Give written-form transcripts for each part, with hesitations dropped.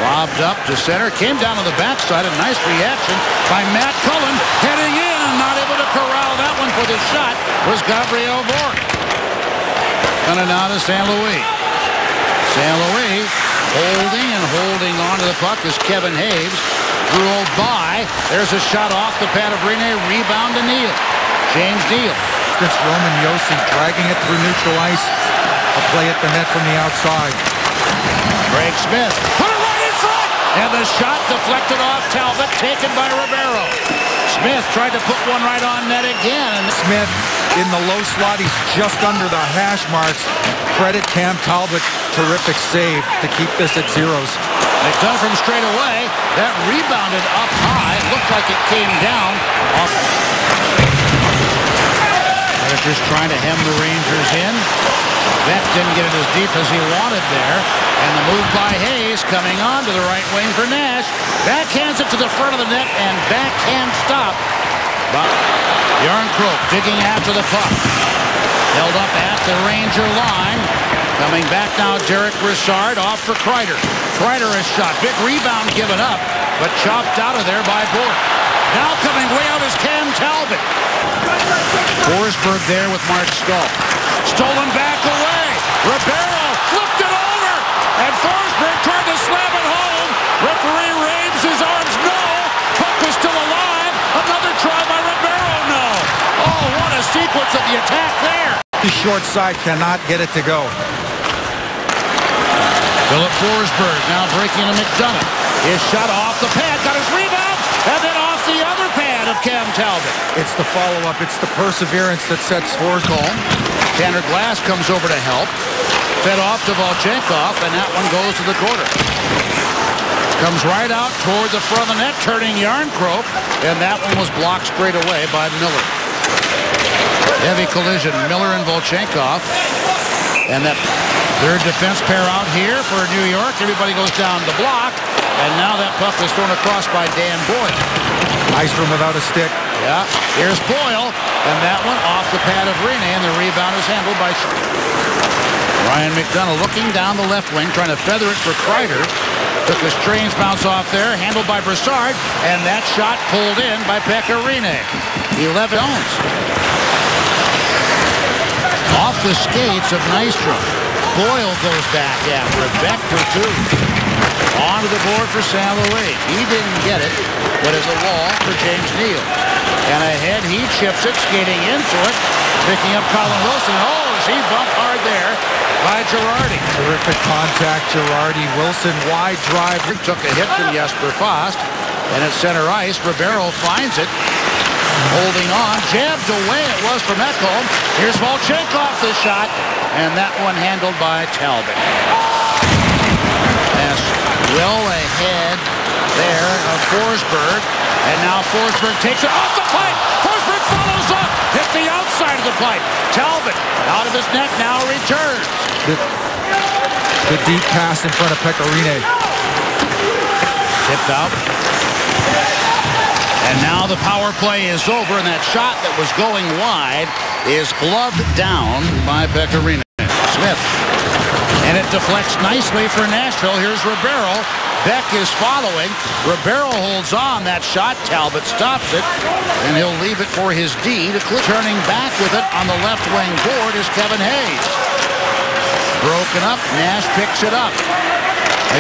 Lobbed up to center. Came down on the backside. A nice reaction by Matt Cullen. Heading in. Not able to corral that one for the shot was Gabriel Bork. Coming now to St. Louis. St. Louis holding on to the puck is Kevin Hayes. Ruled by. There's a shot off the pad of Rene. Rebound to Neal. James Neal. It's Roman Josi dragging it through neutral ice. A play at the net from the outside. Craig Smith put it right in front, and the shot deflected off Talbot, taken by Ribeiro. Smith tried to put one right on net again. Smith in the low slot. He's just under the hash marks. Credit Cam Talbot. Terrific save to keep this at zeros. McDonough from straight away. That rebounded up high. Looked like it came down off. Predators trying to hem the Rangers in. Beck didn't get it as deep as he wanted there. And the move by Hayes coming on to the right wing for Nash. Backhands it to the front of the net and backhand stop. But Jarnkrok digging after the puck. Held up at the Ranger line. Coming back now, Derek Brassard off for Kreider. Kreider has shot. Big rebound given up, but chopped out of there by Bork. Now coming way out is Cam Talbot. Forsberg there with Mark Stahl. Stolen back away. Ribeiro flipped it over. And Forsberg tried to slam it home. Referee raves his arms. No. Puck was still alive. Another try by Ribeiro. No. Oh, what a sequence of the attack there. The short side cannot get it to go. Philip Forsberg now breaking to McDonough. His shot off the pad. Got his rebound. And then off the other pad of Cam Talbot. It's the follow-up. It's the perseverance that sets Forsberg. Tanner Glass comes over to help. Fed off to Volchenkov, and that one goes to the corner. Comes right out toward the front of the net, turning Jarnkrok, and that one was blocked straight away by Miller. Heavy collision, Miller and Volchenkov. And that third defense pair out here for New York. Everybody goes down the block. And now that puck is thrown across by Dan Boyle. Nystrom without a stick. Yeah, here's Boyle. And that one off the pad of Rene. And the rebound is handled by Ryan McDonough looking down the left wing, trying to feather it for Kreider. Took a strange bounce off there, handled by Brassard. And that shot pulled in by Pekka Rinne. 11 zones. Off the skates of Nystrom. Boyle goes back after it. Beck for two. Onto the board for St. Louis. He didn't get it, but it's a wall for James Neal. And ahead, he chips it, skating into it. Picking up Colin Wilson. Oh, he bumped hard there by Girardi. Terrific contact, Girardi. Wilson, wide drive. Took a hit from Jesper Fast. And at center ice, Ribeiro finds it. Holding on, jabbed away it was from Ekholm. Here's Volchenkov the shot, and that one handled by Talbot. Pass well ahead there of Forsberg, and now Forsberg takes it off the pipe. Forsberg follows up, hit the outside of the pipe. Talbot out of his net now returns. The deep pass in front of Pekka Rinne. Tipped out. And now the power play is over, and that shot that was going wide is gloved down by Pekka Rinne. Smith. And it deflects nicely for Nashville. Here's Ribeiro. Beck is following. Ribeiro holds on that shot. Talbot stops it, and he'll leave it for his D to clear. Turning back with it on the left wing board is Kevin Hayes. Broken up. Nash picks it up.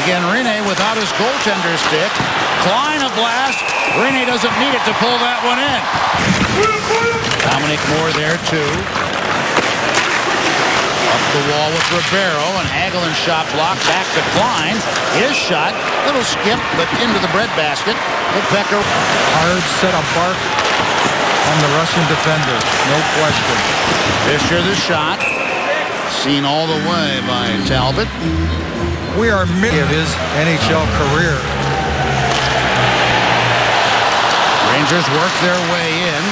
Again, Rinne without his goaltender stick. Klein a blast. Rinne doesn't need it to pull that one in. Dominic Moore there, too. Up the wall with Ribeiro. And Hagelin shot block back to Klein. His shot, little skip, but into the breadbasket. With Becker. Hard set of bark on the Russian defender. No question. Fischer the shot. Seen all the way by Talbot. We are mid of his NHL career. Rangers work their way in.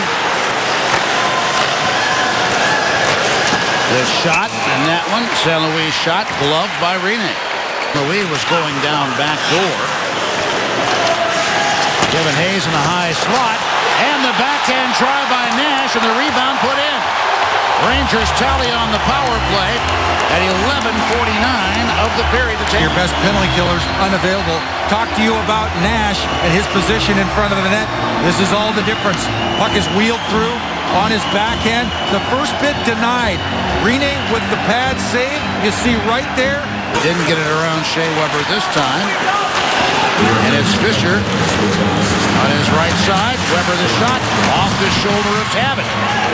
The shot, and that one, St. Louis shot, gloved by Rinne. Louis was going down back door. Kevin Hayes in a high slot, and the backhand try by Nash, and the rebound put in. Rangers tally on the power play at 11:49 of the period. Your best penalty killers unavailable. Talk to you about Nash and his position in front of the net. This is all the difference. Puck is wheeled through on his backhand. The first bit denied. Rinne with the pad save. You see right there. Didn't get it around Shea Weber this time. And it's Fisher on his right side. Weber the shot off the shoulder of Tabbitt.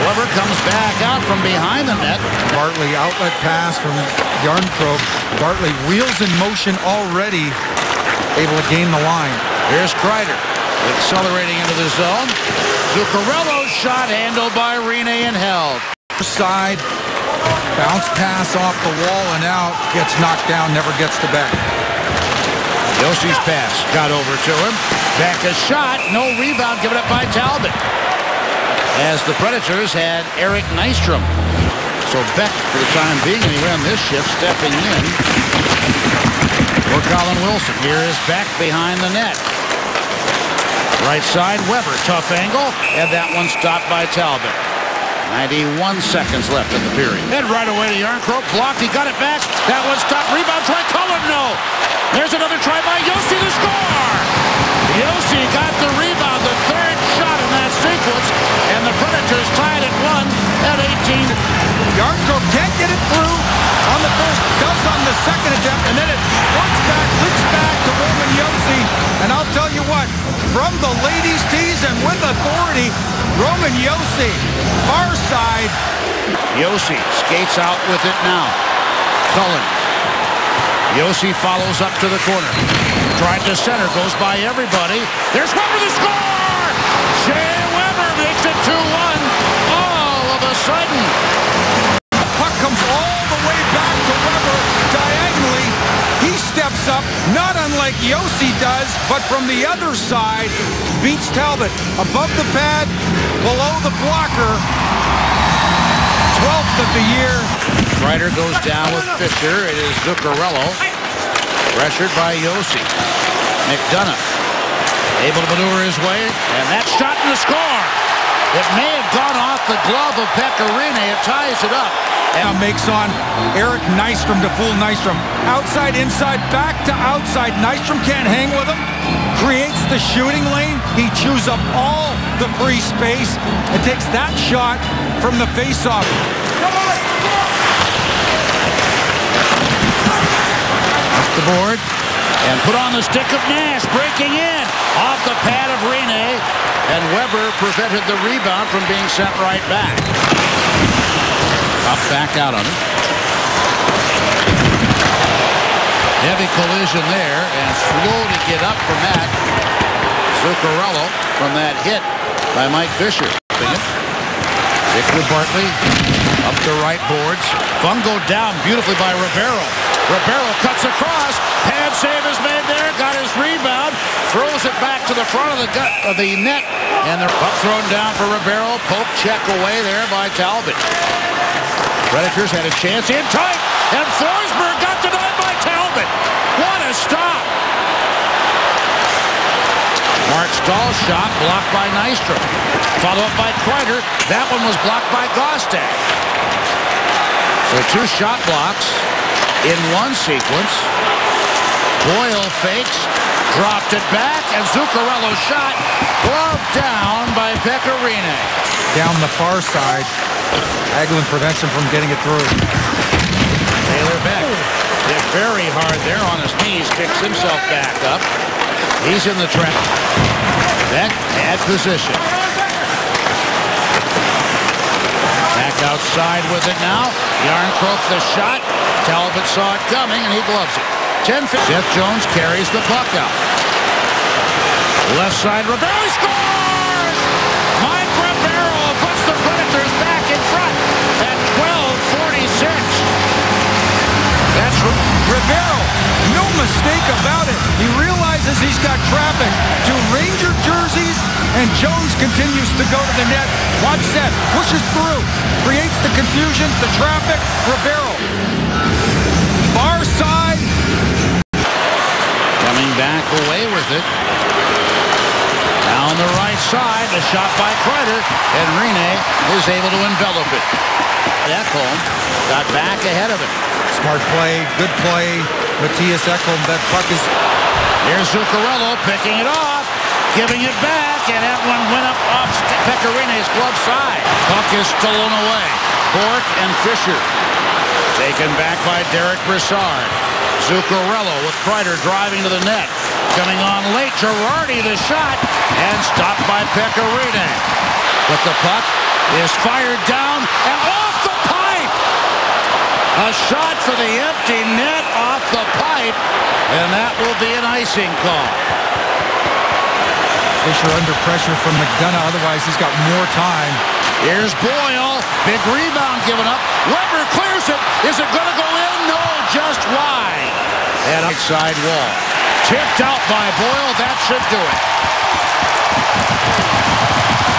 Weber comes back out from behind the net. Bartley outlet pass from Jarnkrok. Bartley wheels in motion already, able to gain the line. Here's Kreider accelerating into the zone. Zuccarello's shot handled by Rinne and held. Side, bounce pass off the wall and out. Gets knocked down, never gets to back. Yossi's pass got over to him. Back a shot, no rebound given up by Talbot. As the Predators had Eric Nystrom. So Beck, for the time being, anyway, on this shift, stepping in for Colin Wilson. Here is Beck behind the net. Right side, Weber, tough angle, and that one stopped by Talbot. 91 seconds left in the period. Head right away to Jarnkrok, blocked, he got it back. That one stopped, rebound, try Cullen, no. There's another try by Josi to score. Josi got the rebound, the third shot in that sequence, and the Predators tied at 1 at 18. Jarnkrok can't get it through on the first, does on the second attempt, and then it works back, leaks back to Roman Josi. And I'll tell you what, from the ladies' tees and with authority, Roman Josi, far side. Josi skates out with it now. Cullen. Josi follows up to the corner. Tried to center, goes by everybody. There's Weber to score! Shea Weber makes it 2-1 all of a sudden. The puck comes all the way back to Weber diagonally. He steps up, not unlike Josi does, but from the other side, beats Talbot. Above the pad, below the blocker. 12th of the year. Kreider goes down with Fisher. It is Zuccarello. Pressured by Josi. McDonough able to maneuver his way. And that shot in the score. It may have gone off the glove of Pekka Rinne. It ties it up. Now makes on Eric Nystrom to fool Nystrom. Outside, inside, back to outside. Nystrom can't hang with him. Creates the shooting lane. He chews up all the free space and takes that shot from the faceoff. Up the board and put on the stick of Nash, breaking in off the pad of Rinne, and Weber prevented the rebound from being sent right back. Up back out on it. Heavy collision there, and slow to get up from that. Zuccarello from that hit by Mike Fisher. Victor Bartley up the right boards. Fungo down beautifully by Ribeiro. Ribeiro cuts across. Pad save is made there. Got his rebound. Throws it back to the front of the net. And the puck thrown down for Ribeiro. Poke check away there by Talbot. Predators had a chance in tight. And Forsberg got denied by Talbot. What a stop. Mark Stahl's shot blocked by Nystrom. Follow up by Kreider. That one was blocked by Gostad. So 2 shot blocks in one sequence. Boyle fakes, dropped it back, and Zuccarello's shot gloved down by Pekka Rinne. Down the far side. Hagelin prevents him from getting it through. Taylor Beck hit very hard there on his knees, picks himself back up. He's in the trap. Beck had position. Back outside with it now. Jarnkrok the shot. Talbot saw it coming and he gloves it. 10-5. Seth Jones carries the puck out. Left side, Ribeiro scores! Mike Ribeiro puts the Predators back in front at 12:46. That's Ribeiro. No mistake about it. He realizes he's got traffic. 2 Ranger jerseys, and Jones continues to go to the net. Watch that. Pushes through. Creates the confusion, the traffic. Ribeiro. Far side. Coming back away with it. Now On the right side, the shot by Kreider, and Rinne is able to envelop it. Ekholm got back ahead of it. Smart play, good play. Mattias Ekholm, that puck is... Here's Zuccarello picking it off, giving it back, and that one went up off Pekka Rinne's glove side. Puck is stolen away. Bourque and Fischer taken back by Derek Brassard. Zuccarello with Kreider driving to the net. Coming on late, Girardi the shot, and stopped by Pekka Rinne. But the puck is fired down and off the pipe. A shot for the empty net off the pipe, and that will be an icing call. Fischer under pressure from McDonough, otherwise he's got more time. Here's Boyle, big rebound given up. Weber clears it. Is it going to go in? No, just wide. And outside wall. Tipped out by Boyle, that should do it.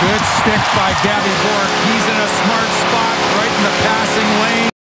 Good stick by Gabby Bourque. He's in a smart spot right in the passing lane.